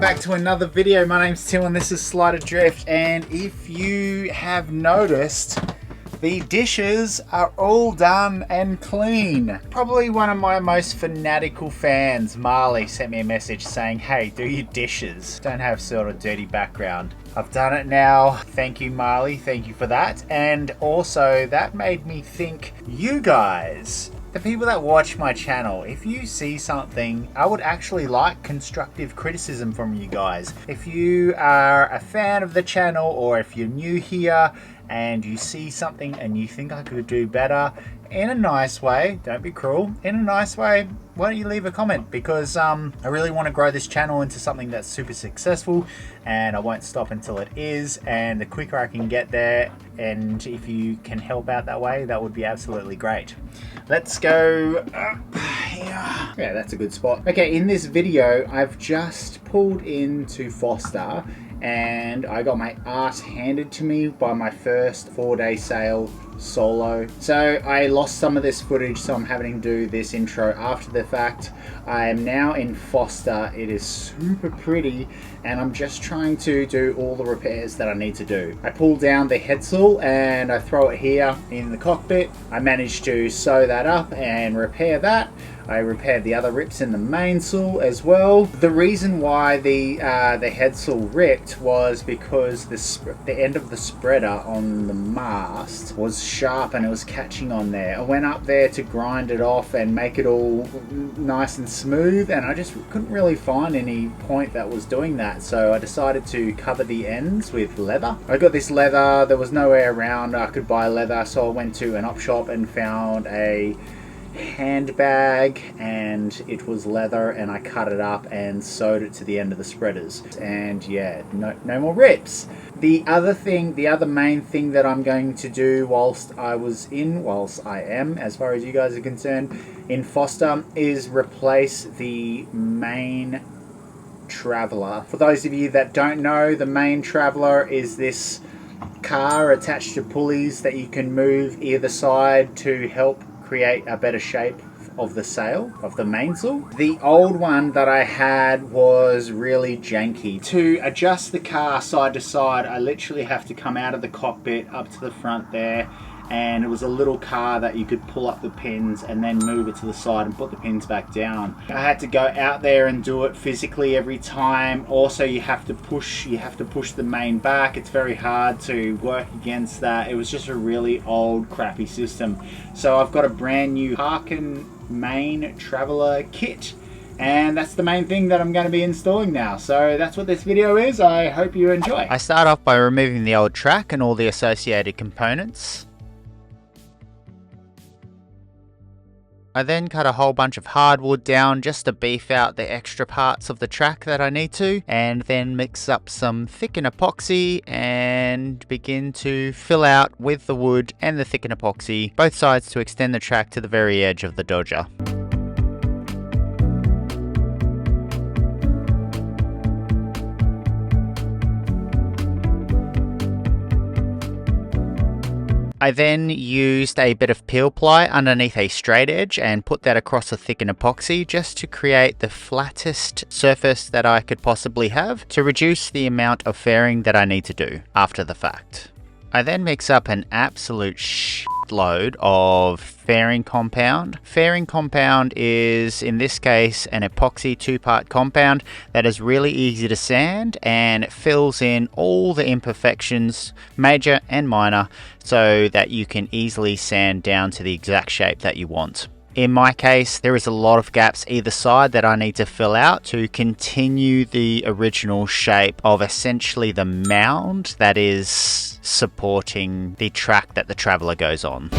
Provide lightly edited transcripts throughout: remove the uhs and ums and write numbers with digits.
back to another video. My name's Tymon, this is Slider Drift, and if you have noticed, the dishes are all done and clean. Probably one of my most fanatical fans, Marley, sent me a message saying, hey, do your dishes. Don't have sort of dirty background. I've done it now. Thank you, Marley. Thank you for that. And also, that made me think, you guys, the people that watch my channel, if you see something, I would actually like constructive criticism from you guys. If you are a fan of the channel, or if you're new here and you see something and you think I could do better, in a nice way, don't be cruel, in a nice way, why don't you leave a comment? Because I really want to grow this channel into something that's super successful, and I won't stop until it is. And the quicker I can get there, and if you can help out that way, that would be absolutely great. Let's go here. Yeah, that's a good spot. Okay, in this video, I've just pulled into Foster and I got my ass handed to me by my first 4-day sail solo. So I lost some of this footage, so I'm having to do this intro after the fact. I am now in Foster. It is super pretty, and I'm just trying to do all the repairs that I need to do. I pull down the headsail and I throw it here in the cockpit. I managed to sew that up and repair that. I repaired the other rips in the mainsail as well. The reason why the headsail ripped was because the end of the spreader on the mast was sharp and it was catching on there. I went up there to grind it off and make it all nice and smooth, and I just couldn't really find any point that was doing that, so I decided to cover the ends with leather. I got this leather, there was nowhere around I could buy leather, so I went to an op shop and found a handbag, and it was leather, and I cut it up and sewed it to the end of the spreaders, and yeah, no more rips. The other main thing that I'm going to do whilst I am, as far as you guys are concerned, in Foster, is replace the main traveller. For those of you that don't know, the main traveller is this car attached to pulleys that you can move either side to help create a better shape of the sail, of the mainsail. The old one that I had was really janky. To adjust the car side to side, I literally have to come out of the cockpit up to the front there, and it was a little car that you could pull up the pins and then move it to the side and put the pins back down. I had to go out there and do it physically every time. Also, you have to push the main back. It's very hard to work against that. It was just a really old crappy system. So I've got a brand new Harken main traveller kit, and that's the main thing that I'm going to be installing now. So that's what this video is. I hope you enjoy. I start off by removing the old track and all the associated components. I then cut a whole bunch of hardwood down just to beef out the extra parts of the track that I need to, and then mix up some thickened epoxy and begin to fill out with the wood and the thickened epoxy both sides to extend the track to the very edge of the dodger. I then used a bit of peel ply underneath a straight edge and put that across a thickened epoxy just to create the flattest surface that I could possibly have to reduce the amount of fairing that I need to do after the fact. I then mix up an absolute load of fairing compound. Fairing compound is, in this case, an epoxy 2-part compound that is really easy to sand, and it fills in all the imperfections, major and minor, so that you can easily sand down to the exact shape that you want. In my case, there is a lot of gaps either side that I need to fill out to continue the original shape of essentially the mound that is supporting the track that the traveller goes on.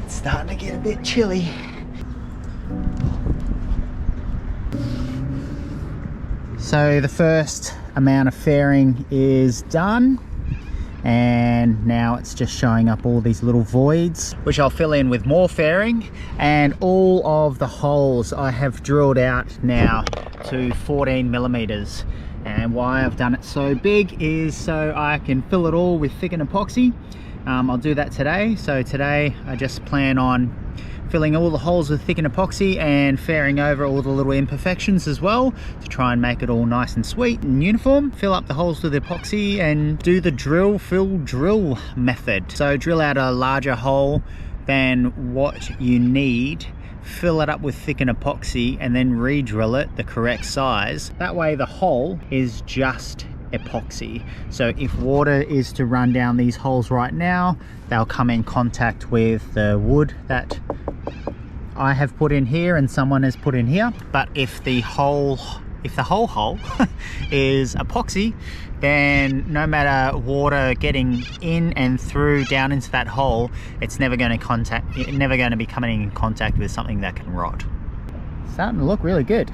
It's starting to get a bit chilly. So the first amount of fairing is done, and now it's just showing up all these little voids, which I'll fill in with more fairing, and all of the holes I have drilled out now to 14 millimeters. And why I've done it so big is so I can fill it all with thickened epoxy. I'll do that today. So today I just plan on filling all the holes with thickened epoxy and fairing over all the little imperfections as well to try and make it all nice and sweet and uniform. Fill up the holes with epoxy and do the drill, fill, drill method. So drill out a larger hole than what you need, fill it up with thickened epoxy and then re-drill it the correct size. That way the hole is just epoxy. So if water is to run down these holes right now, they'll come in contact with the wood that I have put in here and someone has put in here. But if the whole hole is epoxy, then no matter water getting in and through down into that hole, it's never going to be coming in contact with something that can rot. Starting to look really good.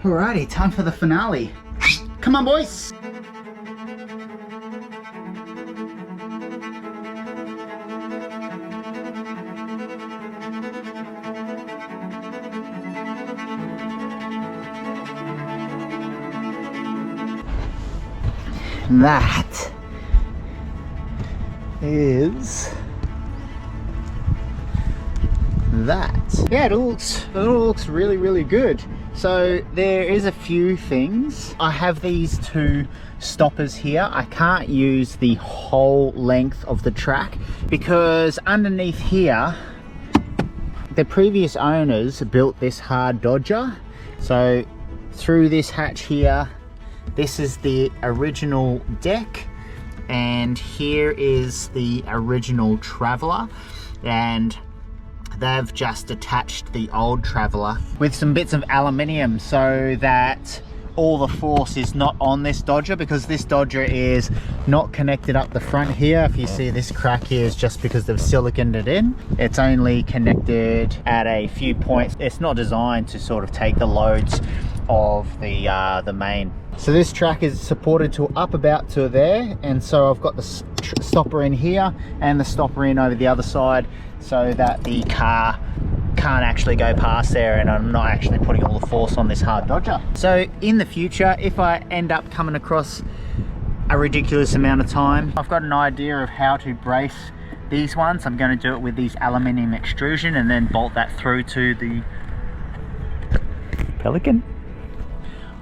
Alrighty, time for the finale. Come on, boys! That is that. Yeah, it all looks really good. So there is a few things. I have these two stoppers here. I can't use the whole length of the track because underneath here, the previous owners built this hard dodger. So through this hatch here, this is the original deck, and here is the original Traveller, and they've just attached the old Traveller with some bits of aluminium so that all the force is not on this Dodger, because this Dodger is not connected up the front here. If you see this crack here is just because they've siliconed it in. It's only connected at a few points. It's not designed to sort of take the loads of the main. So this track is supported to up about to there, and so I've got the stopper in here and the stopper in over the other side so that the car can't actually go past there and I'm not actually putting all the force on this hard Dodger. So in the future, if I end up coming across a ridiculous amount of time, I've got an idea of how to brace these ones. I'm going to do it with these aluminium extrusion and then bolt that through to the Pelican.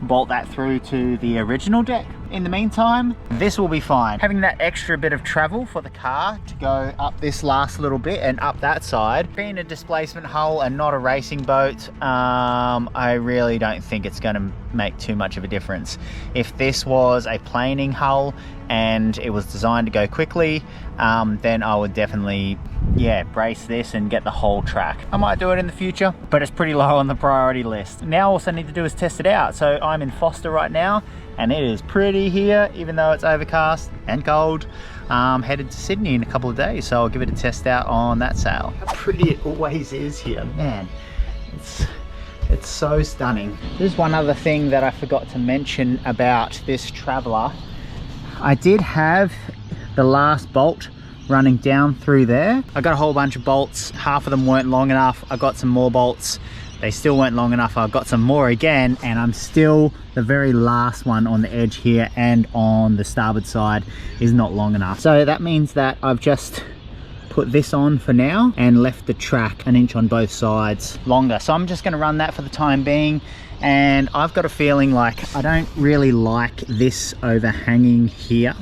Bolt that through to the original deck. In the meantime, this will be fine. Having that extra bit of travel for the car to go up this last little bit and up that side, being a displacement hull and not a racing boat, I really don't think it's going to make too much of a difference. If this was a planing hull and it was designed to go quickly, then I would definitely, yeah, brace this and get the whole track. I might do it in the future, but it's pretty low on the priority list. Now all I need to do is test it out. So I'm in Foster right now and it is pretty here, even though it's overcast and cold. Headed to Sydney in a couple of days, so I'll give it a test out on that sail. How pretty it always is here, man. It's so stunning. There's one other thing that I forgot to mention about this Traveller. I did have the last bolt running down through there. I got a whole bunch of bolts. Half of them weren't long enough. I got some more bolts. They still weren't long enough. I got some more again, and I'm still, the very last one on the edge here and on the starboard side is not long enough. So that means that I've just put this on for now and left the track an inch on both sides longer. So I'm just going to run that for the time being. And I've got a feeling like I don't really like this overhanging here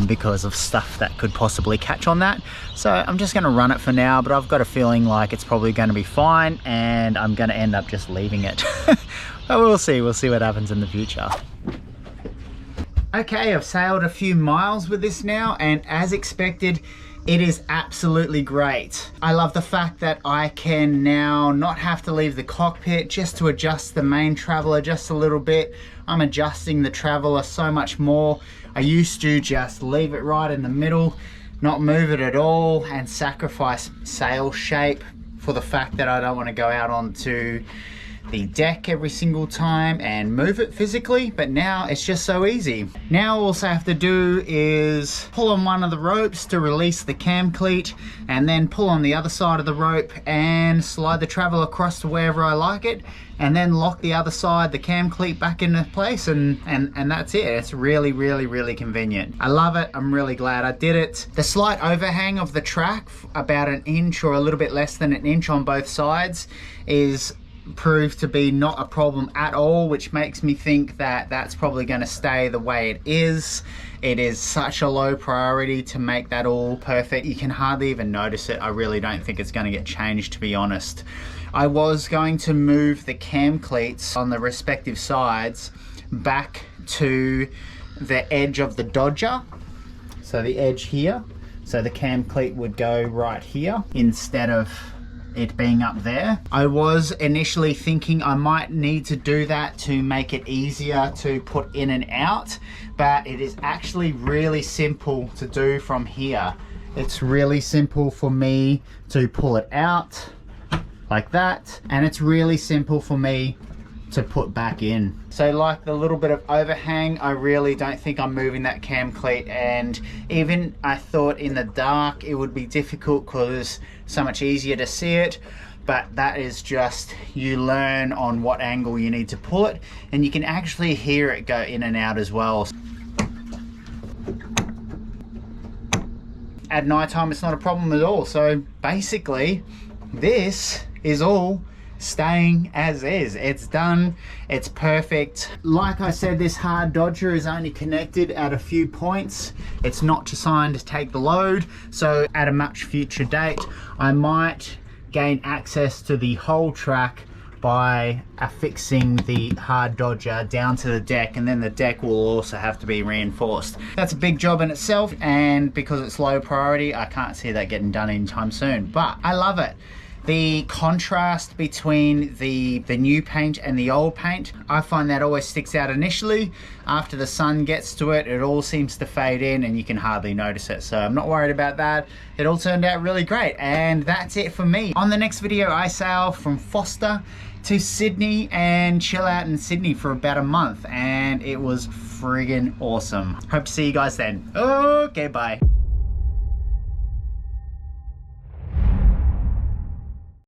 because of stuff that could possibly catch on that. So I'm just going to run it for now, but I've got a feeling like it's probably going to be fine and I'm going to end up just leaving it. But we'll see what happens in the future. Okay, I've sailed a few miles with this now, and as expected, it is absolutely great. I love the fact that I can now not have to leave the cockpit just to adjust the main traveler just a little bit. I'm adjusting the traveler so much more. I used to just leave it right in the middle, not move it at all, and sacrifice sail shape for the fact that I don't want to go out onto the deck every single time and move it physically, but now it's just so easy. Now all I have to do is pull on one of the ropes to release the cam cleat, and then pull on the other side of the rope and slide the travel across to wherever I like it, and then lock the other side, the cam cleat, back into place, and that's it. It's really convenient. I love it. I'm really glad I did it. The slight overhang of the track, about an inch or a little bit less than an inch on both sides, is proved to be not a problem at all, which makes me think that that's probably going to stay the way it is. It is such a low priority to make that all perfect. You can hardly even notice it. I really don't think it's going to get changed, to be honest. I was going to move the cam cleats on the respective sides back to the edge of the dodger, so the edge here, so the cam cleat would go right here instead of it being up there. I was initially thinking I might need to do that to make it easier to put in and out, but it is actually really simple to do from here. It's really simple for me to pull it out like that, and it's really simple for me to put back in. So like the little bit of overhang, I really don't think I'm moving that cam cleat, and even I thought in the dark it would be difficult because so much easier to see it, but that is just, you learn on what angle you need to pull it, and you can actually hear it go in and out as well. At night time it's not a problem at all. So basically this is all staying as is. It's done, it's perfect. Like I said, this hard dodger is only connected at a few points. It's not designed to take the load, so at a much future date I might gain access to the whole track by affixing the hard dodger down to the deck, and then the deck will also have to be reinforced. That's a big job in itself, and because it's low priority I can't see that getting done anytime soon, but I love it. The contrast between the new paint and the old paint, I find that always sticks out initially. After the sun gets to it, it all seems to fade in and you can hardly notice it. So I'm not worried about that. It all turned out really great, and that's it for me. On the next video, I sail from Foster to Sydney and chill out in Sydney for about a month, and it was friggin' awesome. Hope to see you guys then. Okay, bye.